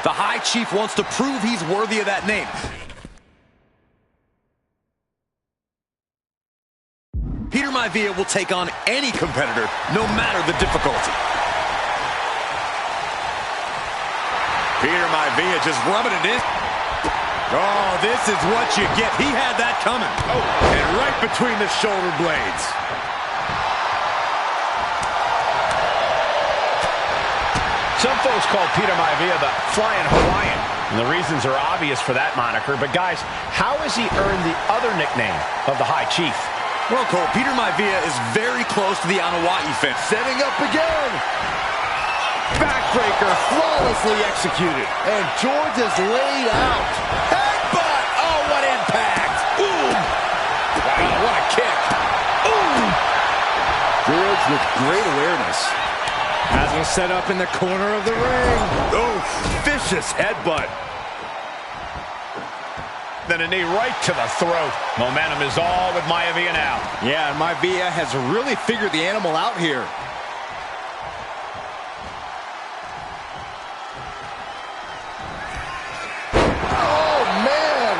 The High Chief wants to prove he's worthy of that name. Peter Maivia will take on any competitor, no matter the difficulty. Peter Maivia just rubbing it in. Oh, this is what you get. He had that coming. Oh, and right between the shoulder blades. Some folks call Peter Maivia the Flying Hawaiian, and the reasons are obvious for that moniker. But guys, how has he earned the other nickname of the High Chief? Well, Cole, Peter Maivia is very close to the Anoa'i fence. Setting up again. Backbreaker flawlessly executed. And George is laid out. Headbutt! Oh, what impact! Ooh! Wow, what a kick! Ooh! George with great awareness. Has him set up in the corner of the ring. Oh, vicious headbutt. Then a knee right to the throat. Momentum is all with Maivia now. Yeah, and Maivia has really figured the animal out here. Oh, man!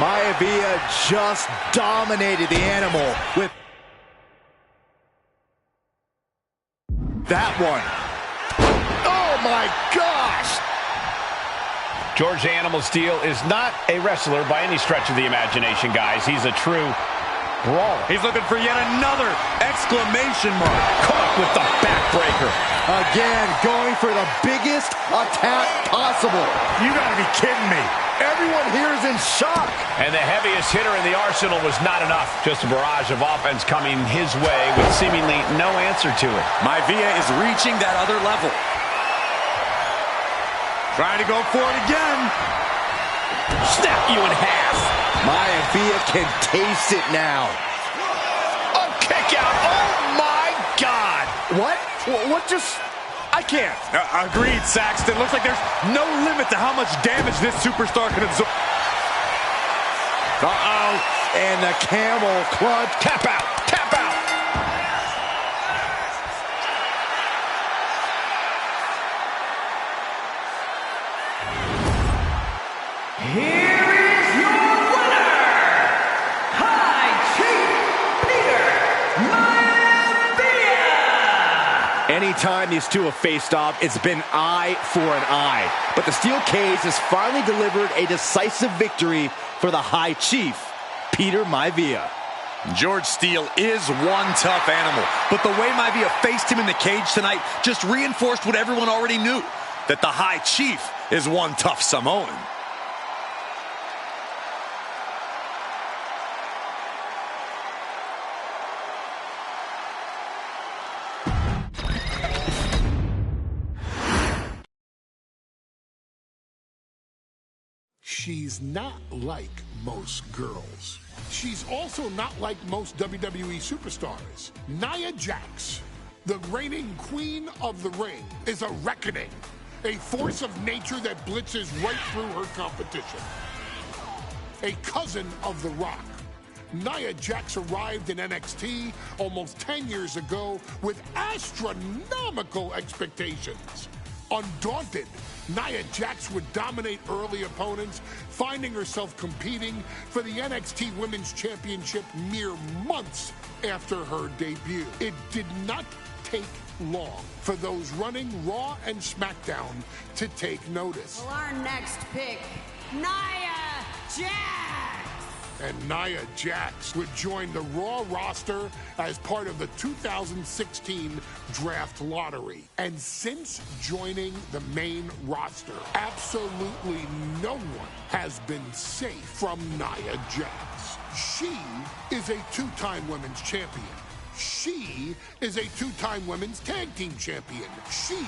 Maivia just dominated the animal with that one. Oh, my gosh! George the Animal Steel is not a wrestler by any stretch of the imagination, guys. He's a true brawler. He's looking for yet another exclamation mark. Caught with the backbreaker. Again, going for the biggest attack possible. You gotta be kidding me. Everyone here is in shock. And the heaviest hitter in the arsenal was not enough. Just a barrage of offense coming his way with seemingly no answer to it. Maivia is reaching that other level. Trying to go for it again. Snap you in half. Maivia can taste it now. Oh, kick out. Oh, my God. What? What just... I can't. Agreed, Saxton. Looks like there's no limit to how much damage this superstar can absorb. Uh-oh. And the camel clutch. Tap out. Tap out. Here is your winner, High Chief Peter Maivia. Anytime these two have faced off, it's been eye for an eye. But the steel cage has finally delivered a decisive victory for the High Chief, Peter Maivia. George Steele is one tough animal, but the way Maivia faced him in the cage tonight just reinforced what everyone already knew, that the High Chief is one tough Samoan. She's not like most girls. She's also not like most WWE superstars. Nia Jax, the reigning queen of the ring, is a reckoning, a force of nature that blitzes right through her competition. A cousin of The Rock, Nia Jax arrived in NXT almost 10 years ago with astronomical expectations. Undaunted, Nia Jax would dominate early opponents, finding herself competing for the NXT Women's Championship mere months after her debut. It did not take long for those running Raw and SmackDown to take notice. Well, our next pick, Nia Jax. And Nia Jax would join the Raw roster as part of the 2016 draft lottery. And since joining the main roster, absolutely no one has been safe from Nia Jax. She is a two-time women's champion. She is a two-time women's tag team champion. She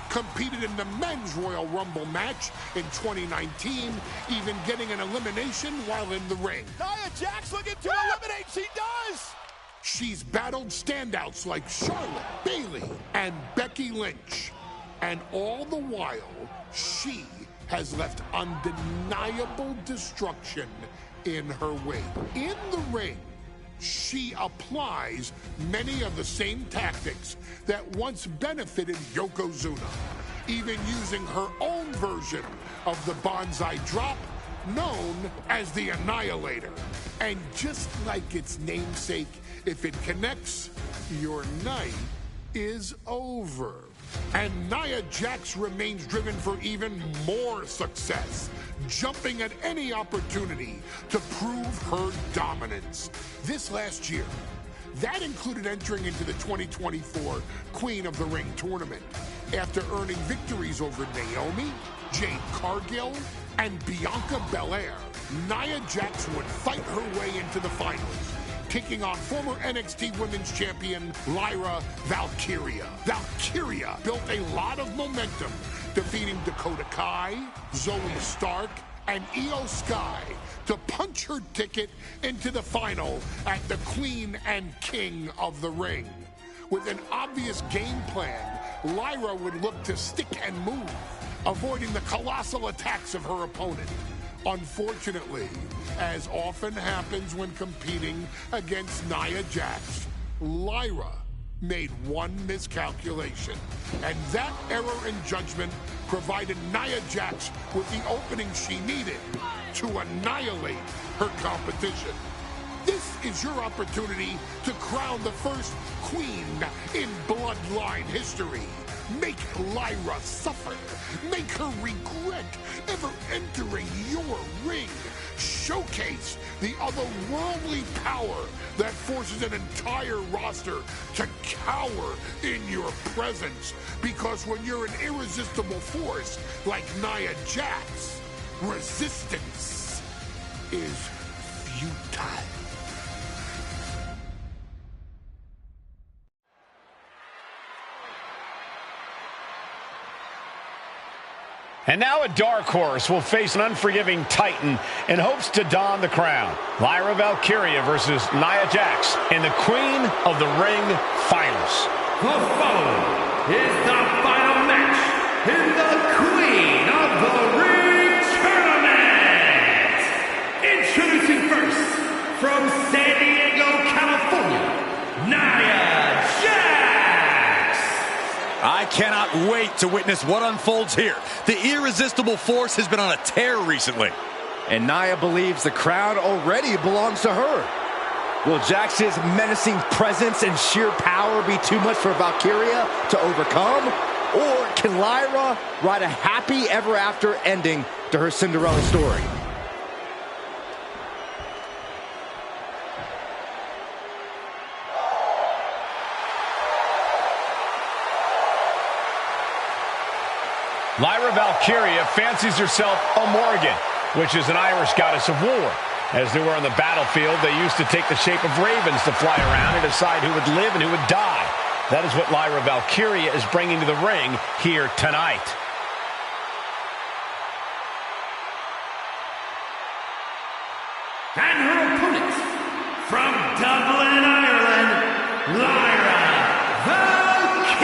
competed in the men's Royal Rumble match in 2019, even getting an elimination while in the ring. Nia Jax looking to eliminate. She does. She's battled standouts like Charlotte, Bayley, and Becky Lynch. And all the while, she has left undeniable destruction in her wake. In the ring, she applies many of the same tactics that once benefited Yokozuna, even using her own one version of the bonsai drop known as the Annihilator. And just like its namesake, if it connects, your night is over. And Nia Jax remains driven for even more success, jumping at any opportunity to prove her dominance. This last year, that included entering into the 2024 Queen of the Ring tournament after earning victories over Naomi, Jade Cargill, and Bianca Belair. Nia Jax would fight her way into the finals, taking on former NXT Women's Champion Lyra Valkyria. Valkyria built a lot of momentum, defeating Dakota Kai, Zoe Stark, and Io Sky to punch her ticket into the final at the Queen and King of the Ring. With an obvious game plan, Lyra would look to stick and move, avoiding the colossal attacks of her opponent. Unfortunately, as often happens when competing against Nia Jax, Lyra made one miscalculation, and that error in judgment provided Nia Jax with the opening she needed to annihilate her competition. This is your opportunity to crown the first queen in Bloodline history. Make Lyra suffer. Make her regret ever entering your ring. Showcase the otherworldly power that forces an entire roster to cower in your presence. Because when you're an irresistible force like Nia Jax, resistance is futile. And now a dark horse will face an unforgiving titan in hopes to don the crown. Lyra Valkyria versus Nia Jax in the Queen of the Ring Finals. The following is the final match in the Queen of the Ring Tournament. Introducing first, from San Diego, California, Nia Jax. I cannot wait to witness what unfolds here. The irresistible force has been on a tear recently. And Nia believes the crown already belongs to her. Will Jax's menacing presence and sheer power be too much for Valkyria to overcome? Or can Lyra write a happy ever after ending to her Cinderella story? Lyra Valkyria fancies herself a Morgan, which is an Irish goddess of war. As they were on the battlefield, they used to take the shape of ravens to fly around and decide who would live and who would die. That is what Lyra Valkyria is bringing to the ring here tonight. And her opponent, from Dublin, Ireland, Lyra Valkyria.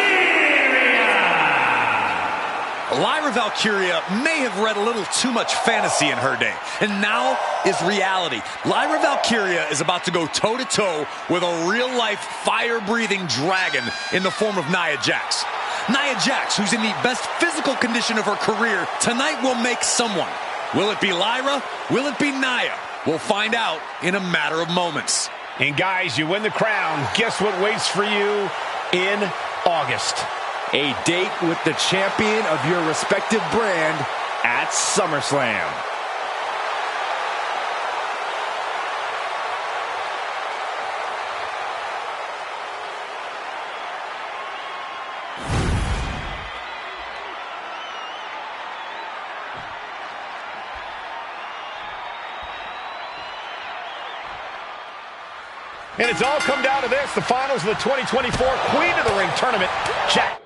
Lyra Valkyria may have read a little too much fantasy in her day, and now is reality. Lyra Valkyria is about to go toe-to-toe with a real-life, fire-breathing dragon in the form of Nia Jax. Nia Jax, who's in the best physical condition of her career, tonight will make someone. Will it be Lyra? Will it be Nia? We'll find out in a matter of moments. And guys, you win the crown. Guess what waits for you in August? A date with the champion of your respective brand at SummerSlam. And it's all come down to this, the finals of the 2024 Queen of the Ring Tournament. Jack.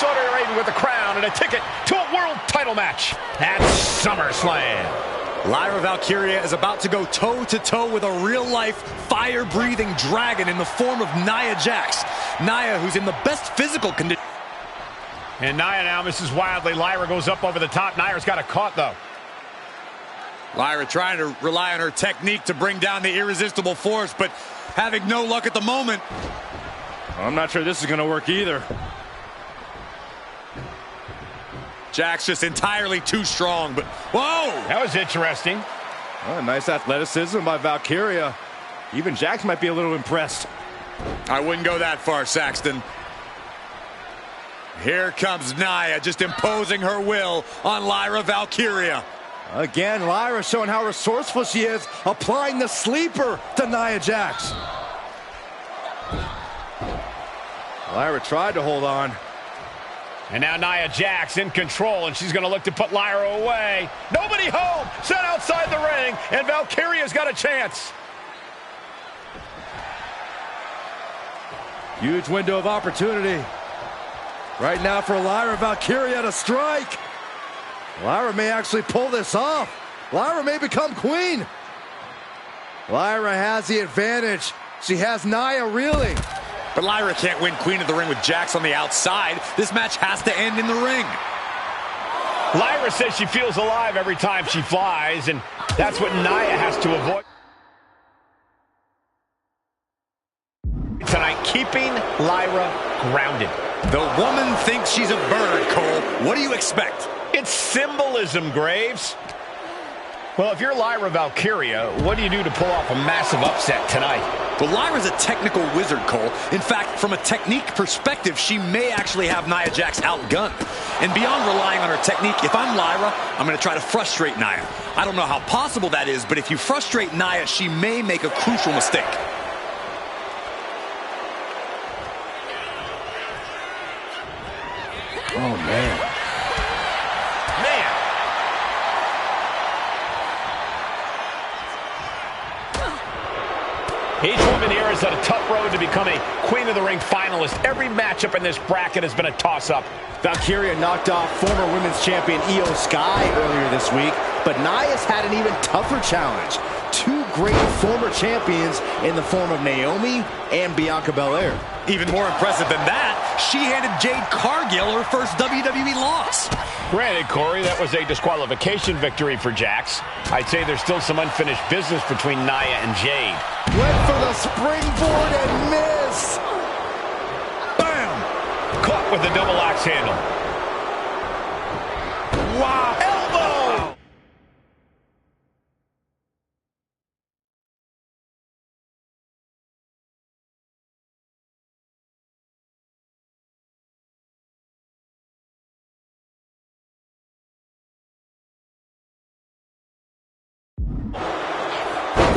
Saudi Arabia with a crown and a ticket to a world title match at SummerSlam. Lyra Valkyria is about to go toe-to-toe with a real-life, fire-breathing dragon in the form of Nia Jax. Nia, who's in the best physical condition. And Nia now misses wildly. Lyra goes up over the top. Nia's got a caught, though. Lyra trying to rely on her technique to bring down the irresistible force, but having no luck at the moment. I'm not sure this is going to work either. Jax just entirely too strong, but whoa! That was interesting. Oh, nice athleticism by Valkyria. Even Jax might be a little impressed. I wouldn't go that far, Saxton. Here comes Nia, just imposing her will on Lyra Valkyria. Again, Lyra showing how resourceful she is, applying the sleeper to Nia Jax. Lyra tried to hold on. And now Nia Jax in control, and she's going to look to put Lyra away. Nobody home! Set outside the ring, and Valkyria's got a chance. Huge window of opportunity. Right now for Lyra Valkyria to strike. Lyra may actually pull this off. Lyra may become queen. Lyra has the advantage. She has Nia reeling. But Lyra can't win Queen of the Ring with Jax on the outside. This match has to end in the ring. Lyra says she feels alive every time she flies, and that's what Nia has to avoid tonight, keeping Lyra grounded. The woman thinks she's a bird, Cole. What do you expect? It's symbolism, Graves. Well, if you're Lyra Valkyria, what do you do to pull off a massive upset tonight? Well, Lyra's a technical wizard, Cole. In fact, from a technique perspective, she may actually have Nia Jax outgunned. And beyond relying on her technique, if I'm Lyra, I'm going to try to frustrate Nia. I don't know how possible that is, but if you frustrate Nia, she may make a crucial mistake. Oh, man. Each woman here has had a tough road to become a Queen of the Ring finalist. Every matchup in this bracket has been a toss-up. Valkyria knocked off former women's champion Io Sky earlier this week, but Nia's had an even tougher challenge. Two great former champions in the form of Naomi and Bianca Belair. Even more impressive than that, she handed Jade Cargill her first WWE loss. Granted, Corey, that was a disqualification victory for Jax. I'd say there's still some unfinished business between Nia and Jade. Went for the springboard and missed. Bam! Caught with the double axe handle. Wow! Elbow!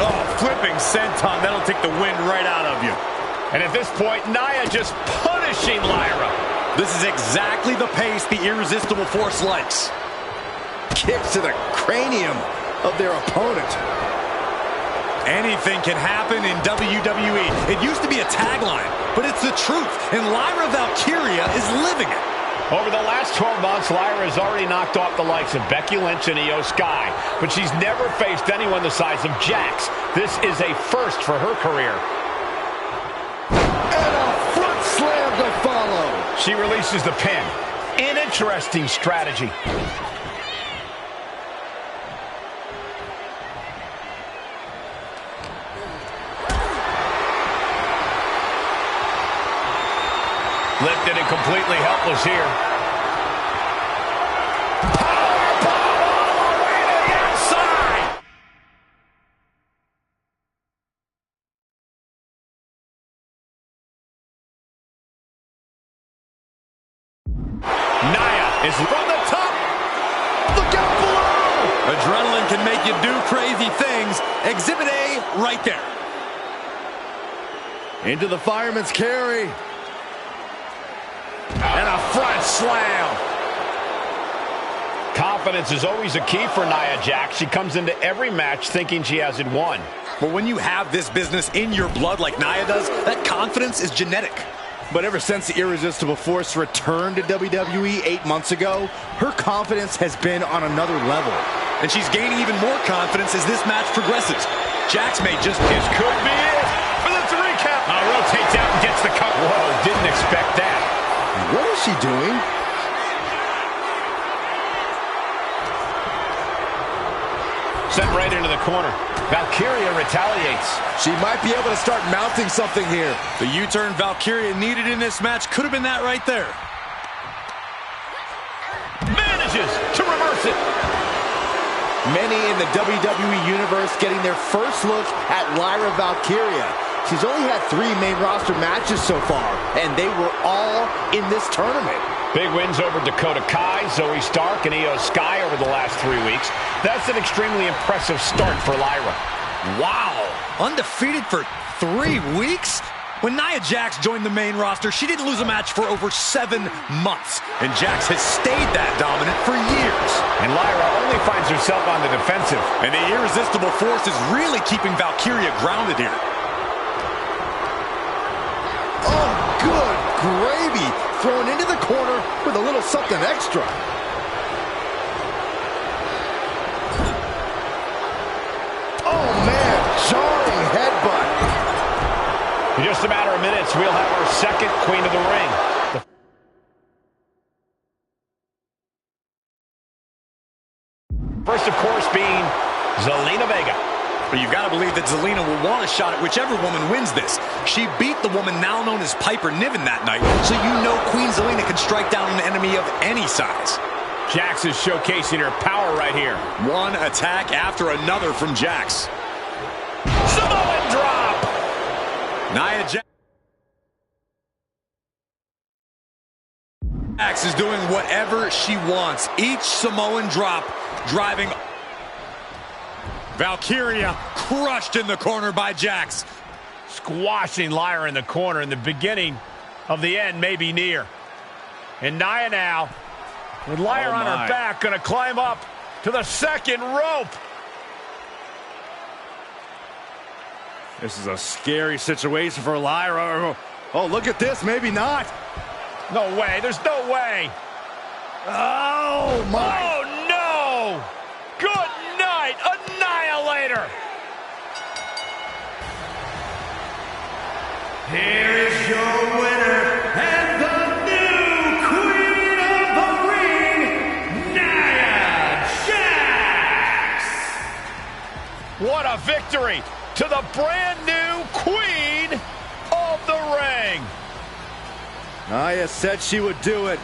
Oh, flipping senton. That'll take the wind right out of you. And at this point, Nia just punishing Lyra. This is exactly the pace the irresistible force likes. Kicks to the cranium of their opponent. Anything can happen in WWE. It used to be a tagline, but it's the truth, and Lyra Valkyria is living it. Over the last 12 months, Lyra has already knocked off the likes of Becky Lynch and Io Sky, but she's never faced anyone the size of Jax. This is a first for her career. And a foot slam to follow. She releases the pin. An interesting strategy. Lifted and completely helpless here. Powerbomb all the way to the outside. Nia is from the top. Look out below. Adrenaline can make you do crazy things. Exhibit A right there. Into the fireman's carry. And a front slam. Confidence is always a key for Nia Jax. She comes into every match thinking she has it won. But when you have this business in your blood like Nia does, that confidence is genetic. But ever since the Irresistible Force returned to WWE 8 months ago, her confidence has been on another level. And she's gaining even more confidence as this match progresses. Jax may just... This could be it for the 3 count. Rotates out and gets the cover. Whoa, didn't expect that. What is she doing? Sent right into the corner. Valkyria retaliates. She might be able to start mounting something here. The U-turn Valkyria needed in this match could have been that right there. Manages to reverse it. Many in the WWE Universe getting their first look at Lyra Valkyria. She's only had 3 main roster matches so far, and they were all in this tournament. Big wins over Dakota Kai, Zoe Stark, and Io Sky over the last 3 weeks. That's an extremely impressive start for Lyra. Wow, undefeated for 3 weeks? When Nia Jax joined the main roster, she didn't lose a match for over 7 months. And Jax has stayed that dominant for years. And Lyra only finds herself on the defensive. And the Irresistible Force is really keeping Valkyria grounded here. Oh, good gravy. Thrown into the corner with a little something extra. Oh, man, jarring headbutt. In just a matter of minutes, we'll have our second Queen of the Ring. First, of course, being Zelina Vega. But you've got to believe that Zelina will want a shot at whichever woman wins this. She beat the woman now known as Piper Niven that night, so you know Queen Zelina can strike down an enemy of any size. Jax is showcasing her power right here. One attack after another from Jax. Samoan drop! Nia Jax is doing whatever she wants. Each Samoan drop driving... Valkyria crushed in the corner by Jax. Squashing Lyra in the corner, and the beginning of the end may be near. And Nia now, with Lyra on her back, going to climb up to the second rope. This is a scary situation for Lyra. Oh, look at this. Maybe not. No way. There's no way. Oh, my. Oh, no. Good night. Annihilator. Here is your winner and the new Queen of the Ring, Nia Jax. What a victory to the brand new Queen of the Ring. Nia said she would do it,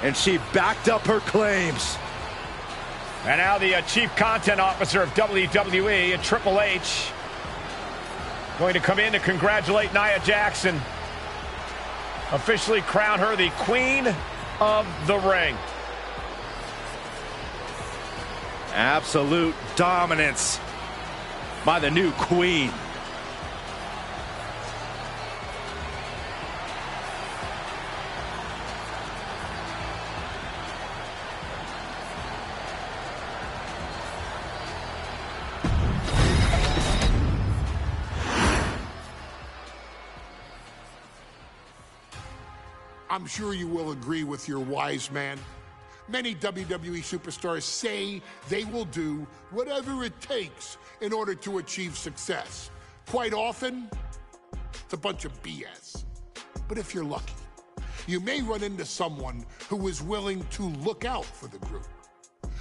and she backed up her claims. And now the Chief Content Officer of WWE, Triple H, going to come in to congratulate Nia Jax, officially crown her the Queen of the Ring. Absolute dominance by the new queen. I'm sure you will agree with your wise man. Many WWE superstars say they will do whatever it takes in order to achieve success. Quite often, it's a bunch of BS. But if you're lucky, you may run into someone who is willing to look out for the group.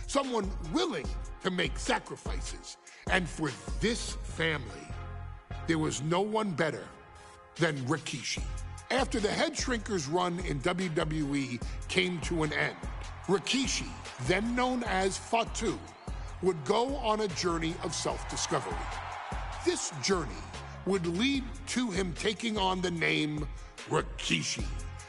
Someone willing to make sacrifices. And for this family, there was no one better than Rikishi. After the Head Shrinkers run in WWE came to an end, Rikishi, then known as Fatu, would go on a journey of self-discovery. This journey would lead to him taking on the name Rikishi,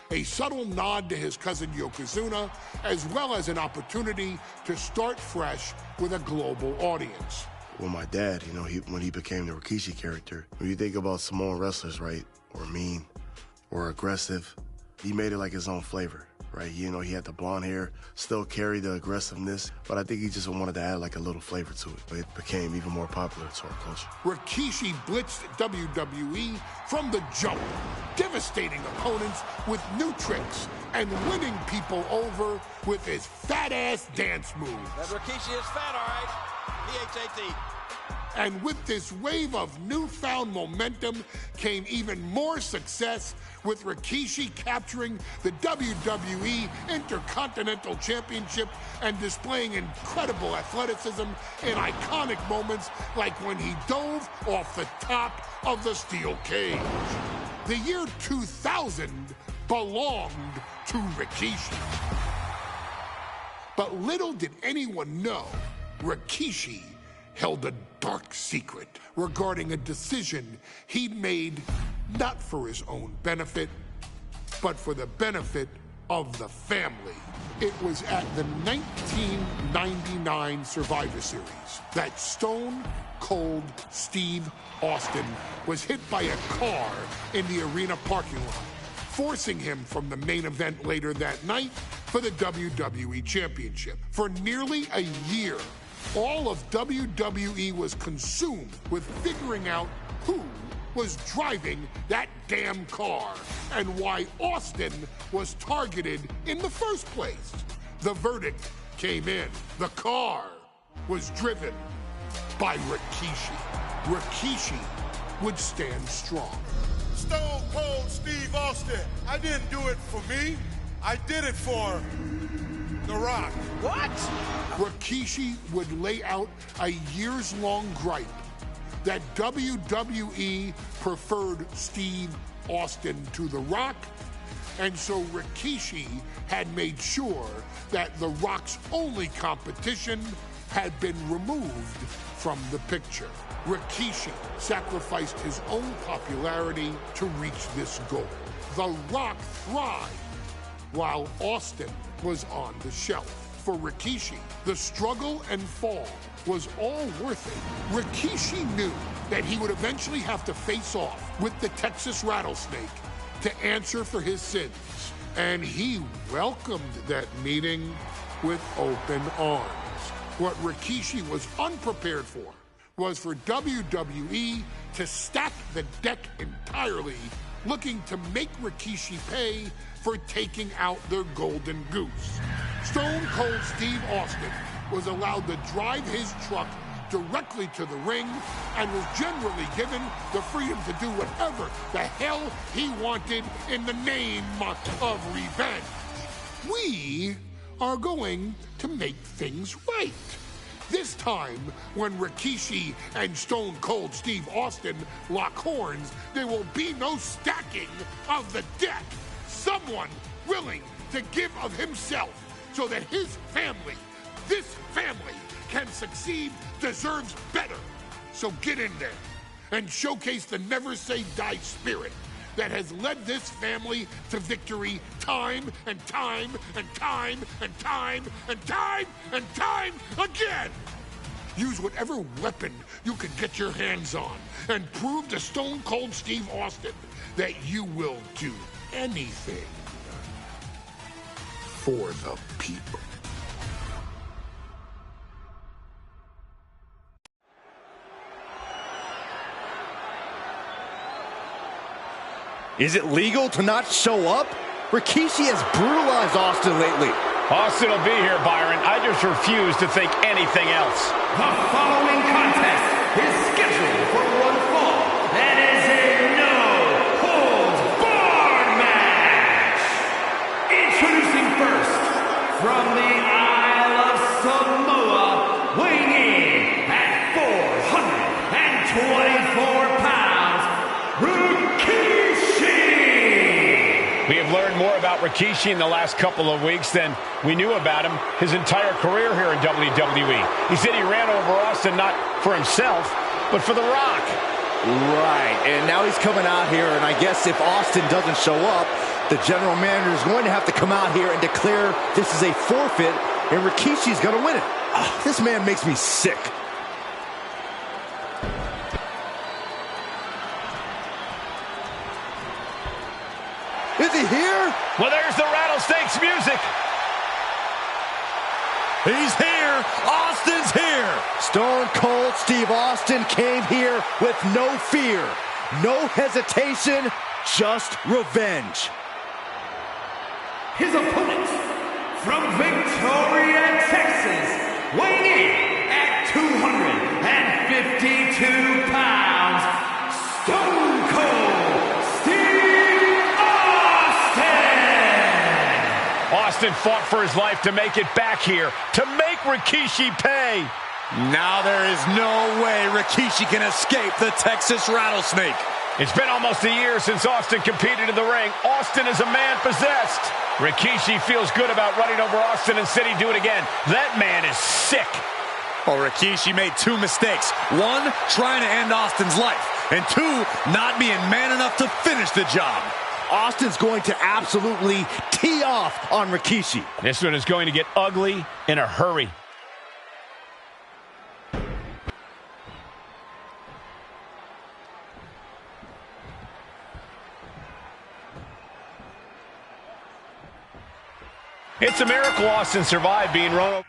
a subtle nod to his cousin Yokozuna, as well as an opportunity to start fresh with a global audience. Well, my dad, when he became the Rikishi character, when you think about Samoan wrestlers, right, or mean, or aggressive, he made it like his own flavor, right? You know, he had the blonde hair, still carried the aggressiveness, but I think he just wanted to add like a little flavor to it. It became even more popular to our culture. Rikishi blitzed WWE from the jump, devastating opponents with new tricks and winning people over with his fat-ass dance moves. That Rikishi is fat, all right. P-H-A-T. And with this wave of newfound momentum came even more success, with Rikishi capturing the WWE Intercontinental Championship and displaying incredible athleticism in iconic moments like when he dove off the top of the steel cage. The year 2000 belonged to Rikishi. But little did anyone know, Rikishi held a dark secret regarding a decision he'd made not for his own benefit, but for the benefit of the family. It was at the 1999 Survivor Series that Stone Cold Steve Austin was hit by a car in the arena parking lot, forcing him from the main event later that night for the WWE Championship. For nearly a year, all of WWE was consumed with figuring out who was driving that damn car and why Austin was targeted in the first place. The verdict came in. The car was driven by Rikishi. Rikishi would stand strong. Stone Cold Steve Austin. I didn't do it for me. I did it for The Rock. What? Rikishi would lay out a years-long gripe that WWE preferred Steve Austin to The Rock, and so Rikishi had made sure that The Rock's only competition had been removed from the picture. Rikishi sacrificed his own popularity to reach this goal. The Rock thrived while Austin was on the shelf. For Rikishi, the struggle and fall was all worth it. Rikishi knew that he would eventually have to face off with the Texas Rattlesnake to answer for his sins, and he welcomed that meeting with open arms. What Rikishi was unprepared for was for WWE to stack the deck entirely, looking to make Rikishi pay for taking out their golden goose. Stone Cold Steve Austin was allowed to drive his truck directly to the ring and was generally given the freedom to do whatever the hell he wanted in the name of revenge. We are going to make things right. This time, when Rikishi and Stone Cold Steve Austin lock horns, there will be no stacking of the deck. Someone willing to give of himself so that his family, this family, can succeed, deserves better. So get in there and showcase the never say die spirit that has led this family to victory time and time and time and time and time and time again. Use whatever weapon you can get your hands on and prove to Stone Cold Steve Austin that you will do anything for the people. Is it legal to not show up? Rikishi has brutalized Austin lately. Austin will be here, Byron. I just refuse to think anything else. The following contest is scheduled for one fall and is a no-holds-barred match. Introducing first, from the Isle of Samoa, weighing in at 424 pounds, Rikishi! We have learned more about Rikishi in the last couple of weeks than we knew about him his entire career here in WWE. He said he ran over Austin not for himself, but for The Rock. Right, and now he's coming out here, and I guess if Austin doesn't show up, the general manager is going to have to come out here and declare this is a forfeit, and Rikishi's going to win it. This man makes me sick. Is he here? Well, there's the Rattlesnakes music. He's here. Austin's here. Stone Cold Steve Austin came here with no fear, no hesitation, just revenge. His opponent, from Victoria, Texas, weighing in at 252 pounds, Stone Cold Steve Austin! Austin fought for his life to make it back here, to make Rikishi pay. Now there is no way Rikishi can escape the Texas Rattlesnake. It's been almost a year since Austin competed in the ring. Austin is a man possessed. Rikishi feels good about running over Austin and said he'd do it again. That man is sick. Well, Rikishi made two mistakes. One, trying to end Austin's life. And two, not being man enough to finish the job. Austin's going to absolutely tee off on Rikishi. This one is going to get ugly in a hurry. It's a miracle Austin survived being run over.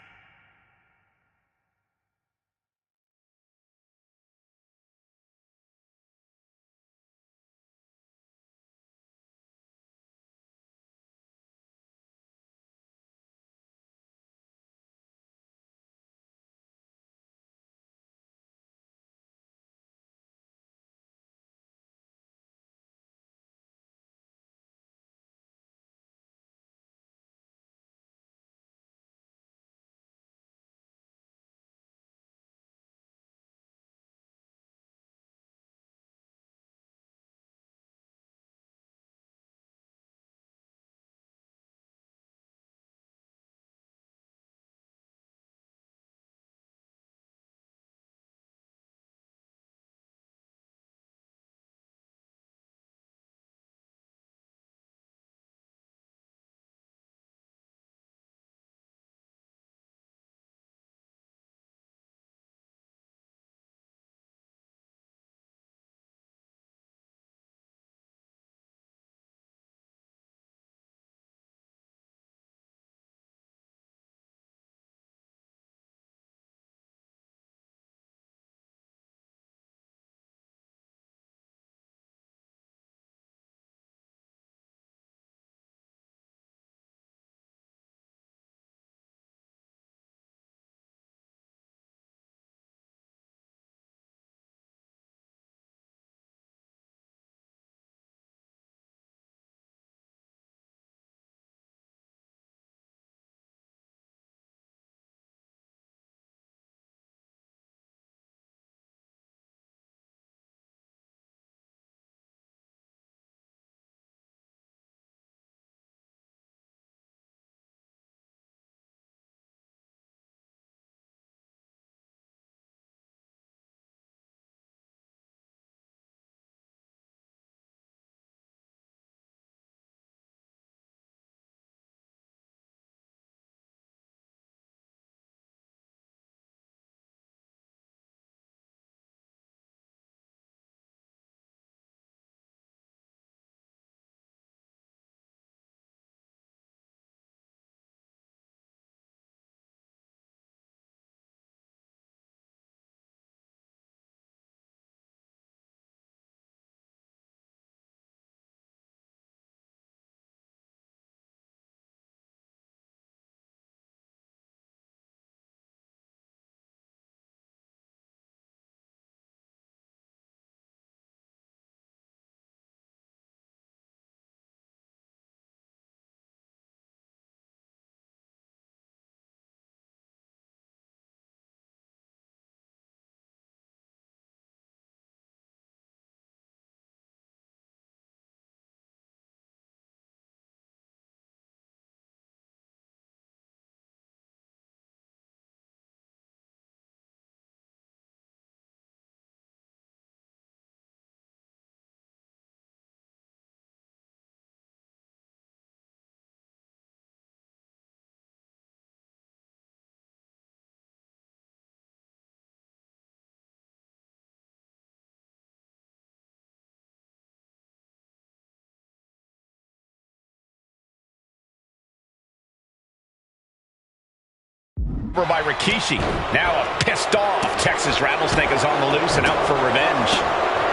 By Rikishi. Now a pissed off Texas Rattlesnake is on the loose and out for revenge.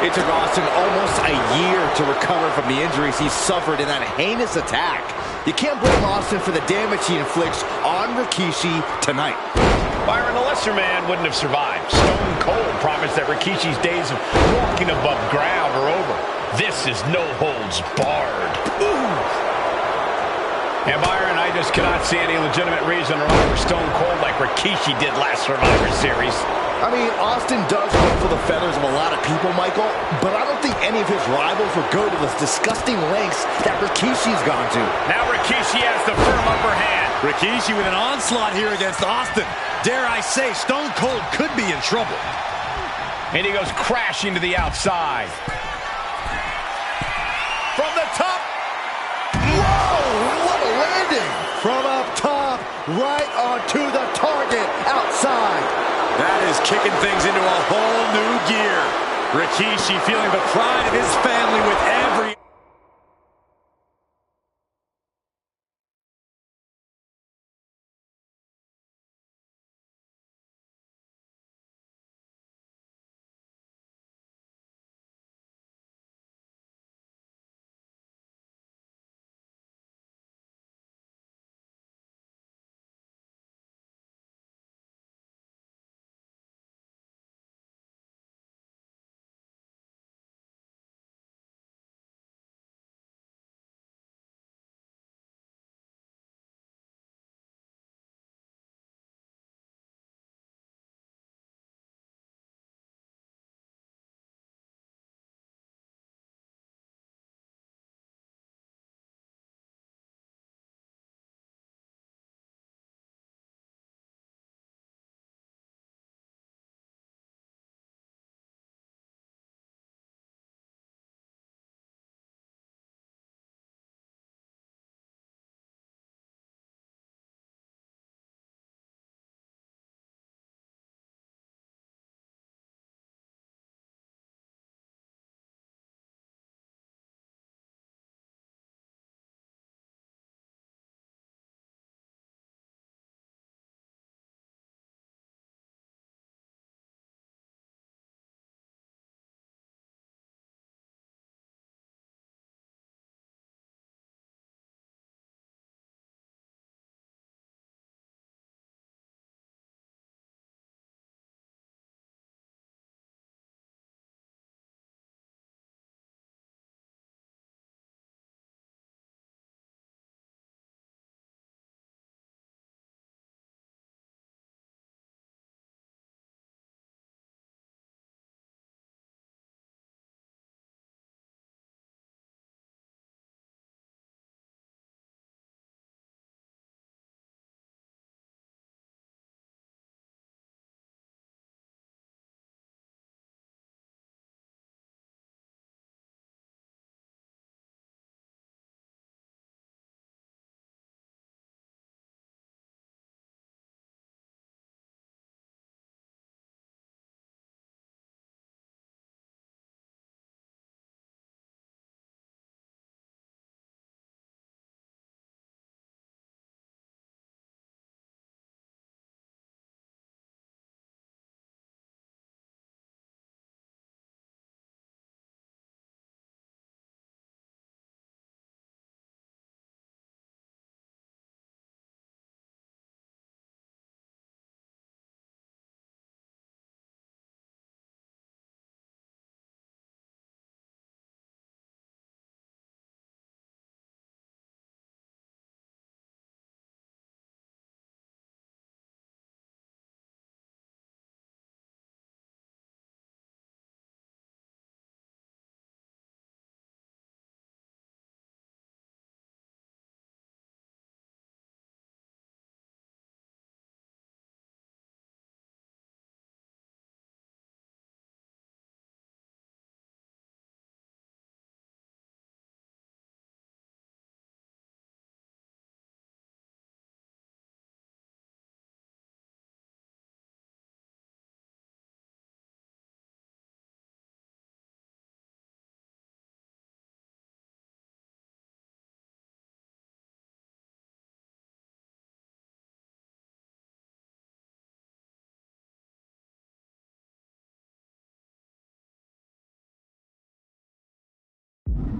It took Austin almost a year to recover from the injuries he suffered in that heinous attack. You can't blame Austin for the damage he inflicts on Rikishi tonight. Byron, the lesser man wouldn't have survived. Stone Cold promised that Rikishi's days of walking above ground are over. This is no holds barred. Ooh. And Byron, I just cannot see any legitimate reason to run over Stone Cold like Rikishi did last Survivor Series. I mean, Austin does ruffle the feathers of a lot of people, Michael, but I don't think any of his rivals would go to the disgusting lengths that Rikishi's gone to. Now Rikishi has the firm upper hand. Rikishi with an onslaught here against Austin. Dare I say, Stone Cold could be in trouble. And he goes crashing to the outside. From the top. Whoa, what a landing. From up top, right onto the target outside. That is kicking things into a whole new gear. Rikishi feeling the pride of his family with every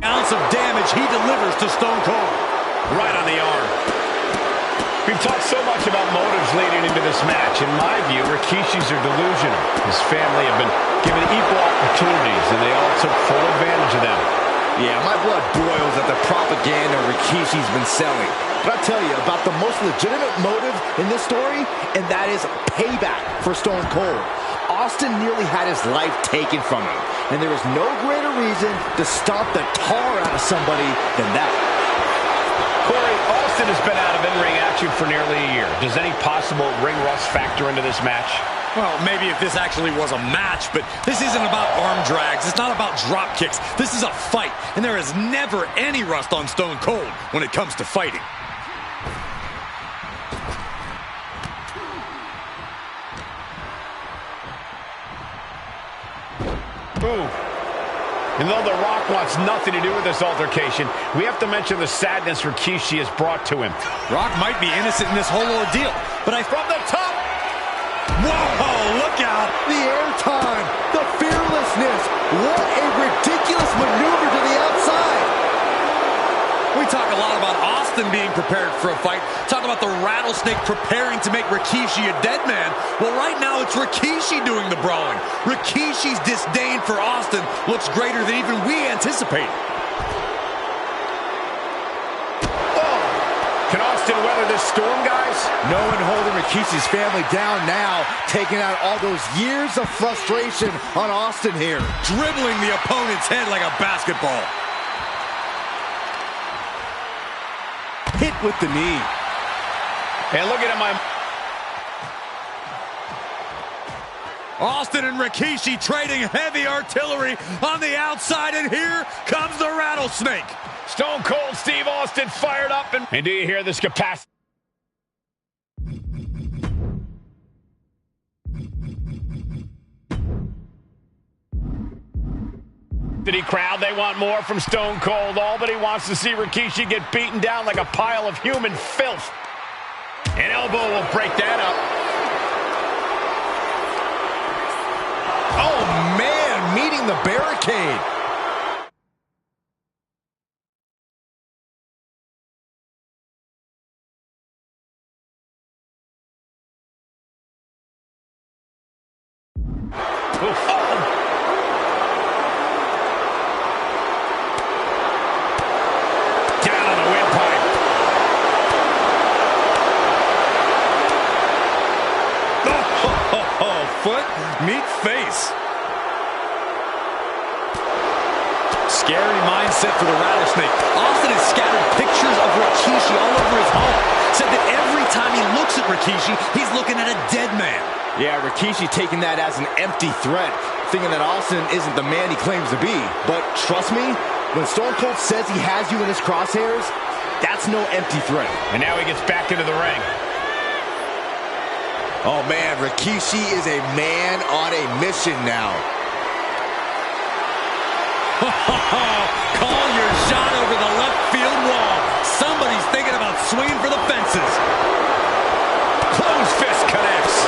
ounce of damage he delivers to Stone Cold. Right on the arm. We've talked so much about motives leading into this match. In my view, Rikishi's are delusional. His family have been given equal opportunities, and they all took full advantage of them. Yeah, my blood boils at the propaganda Rikishi's been selling. But I'll tell you about the most legitimate motive in this story, and that is payback for Stone Cold. Austin nearly had his life taken from him, and there is no greater reason to stomp the tar out of somebody than that. Corey, Austin has been out of in-ring action for nearly a year. Does any possible ring rust factor into this match? Well, maybe if this actually was a match, but this isn't about arm drags. It's not about drop kicks. This is a fight, and there is never any rust on Stone Cold when it comes to fighting. Ooh. And though The Rock wants nothing to do with this altercation, we have to mention the sadness Rikishi has brought to him. Rock might be innocent in this whole ordeal, but from the top. Whoa, look out. The airtime, the fearlessness. What a ridiculous maneuver to the outside. We talk a lot about Austin being prepared for a fight. Talk about the rattlesnake preparing to make Rikishi a dead man. Well, right now it's Rikishi doing the brawling. Rikishi's disdain for Austin looks greater than even we anticipated. Oh! Can Austin weather this storm, guys? No one holding Rikishi's family down now, taking out all those years of frustration on Austin here. Dribbling the opponent's head like a basketball. Hit with the knee. And look at him. Austin and Rikishi trading heavy artillery on the outside, and here comes the rattlesnake. Stone Cold Steve Austin fired up. And do you hear this capacity? Crowd, they want more from Stone Cold. All but he wants to see Rikishi get beaten down like a pile of human filth. An elbow will break that up. Oh, man, meeting the barricade. Foot, meet face. Scary mindset for the rattlesnake. Austin has scattered pictures of Rikishi all over his home. Said that every time he looks at Rikishi, he's looking at a dead man. Yeah, Rikishi taking that as an empty threat, thinking that Austin isn't the man he claims to be. But trust me, when Stone Cold says he has you in his crosshairs, that's no empty threat. And now he gets back into the ring. Oh, man, Rikishi is a man on a mission now. Call your shot over the left field wall. Somebody's thinking about swinging for the fences. Closed fist connects.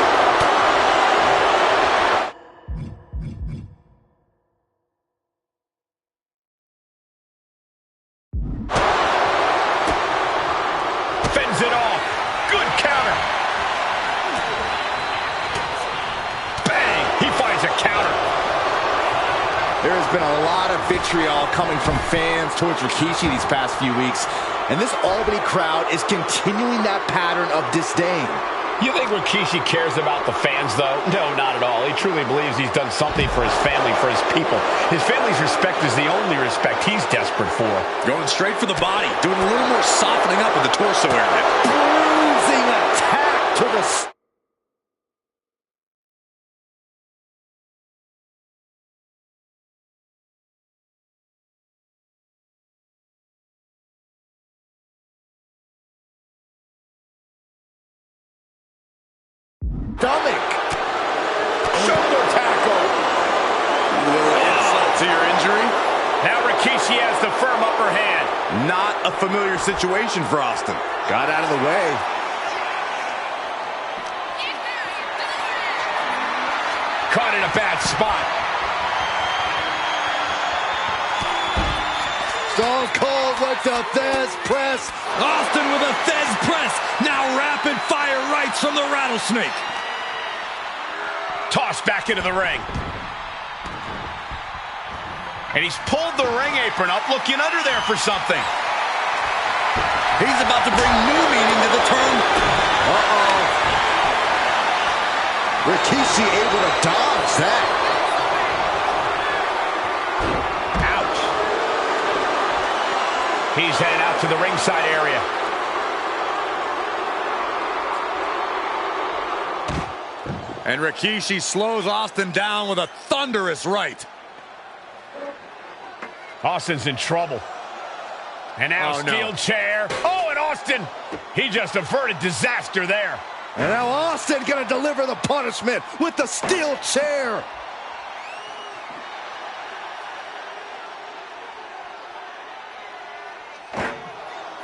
Fends it off. Good counter. There has been a lot of vitriol coming from fans towards Rikishi these past few weeks, and this Albany crowd is continuing that pattern of disdain. You think Rikishi cares about the fans, though? No, not at all. He truly believes he's done something for his family, for his people. His family's respect is the only respect he's desperate for. Going straight for the body, doing a little more softening up with the torso area. Bruising attack to the stomach. Shoulder tackle. A little insult to your injury. Now Rikishi has the firm upper hand. Not a familiar situation for Austin. Got out of the way. Caught in a bad spot. Stone Cold with the Thesz press. Austin with a Thesz press. Now rapid fire rights from the Rattlesnake. Tossed back into the ring. And he's pulled the ring apron up, looking under there for something. He's about to bring new meaning to the term. Uh-oh. Rikishi able to dodge that. Ouch. He's headed out to the ringside area. And Rikishi slows Austin down with a thunderous right. Austin's in trouble. And now steel chair. Oh, and Austin, he just averted disaster there. And now Austin gonna deliver the punishment with the steel chair.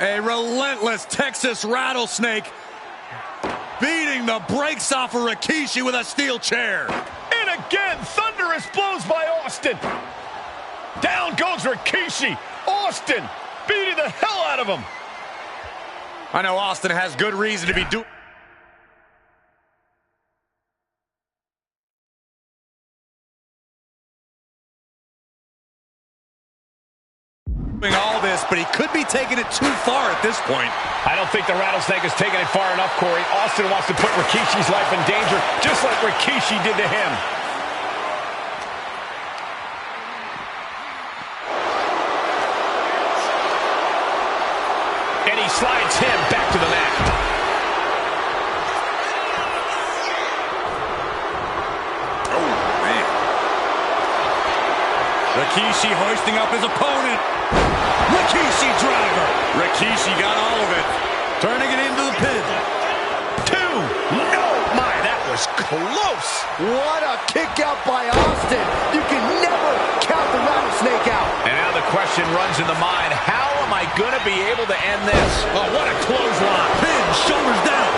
A relentless Texas Rattlesnake beating the brakes off of Rikishi with a steel chair. And again, thunderous blows by Austin. Down goes Rikishi. Austin beating the hell out of him. I know Austin has good reason to be doing all this, but he could be taking it too far at this point. I don't think the Rattlesnake has taken it far enough, Corey. Austin wants to put Rikishi's life in danger, just like Rikishi did to him. And he slides him back to the mat. Oh, man. Rikishi hoisting up his opponent. Rikishi driver. Rikishi got all of it. Turning it into the pin. 2. No, my, that was close. What a kick out by Austin. You can never count the Rattlesnake out. And now the question runs in the mind, how am I going to be able to end this? Oh, what a clothesline. Pin, shoulders down.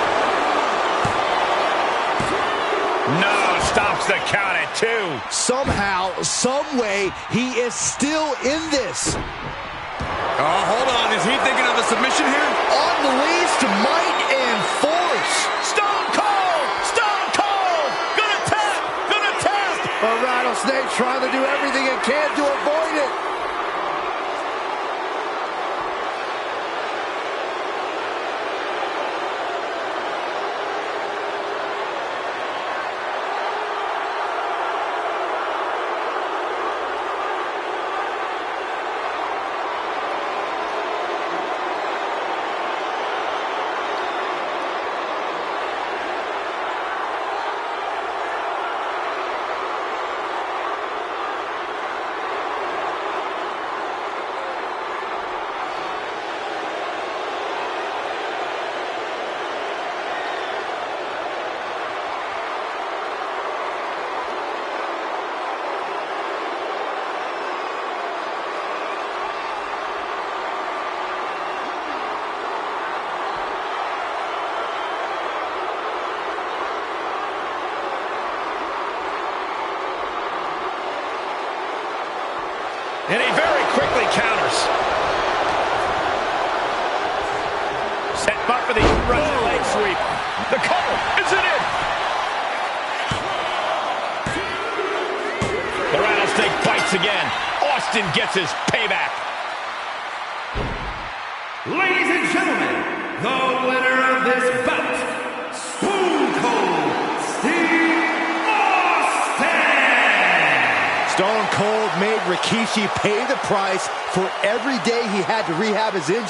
No, stops the count at 2. Somehow, some way, he is still in this. Oh, hold on. Is he thinking of a submission here? Unleashed might and force. Stone Cold! Stone Cold! Gonna tap! Gonna tap! A Rattlesnake trying to do everything it can to avoid it. And he very quickly counters. Set up for the Russian leg sweep. The cover, is it in? The Rattlesnake bites again. Austin gets his payback. Ladies and gentlemen, the winner of this bout, Stone Cold Steve Austin! Stone Cold made Rikishi pay the price for every day he had to rehab his injury.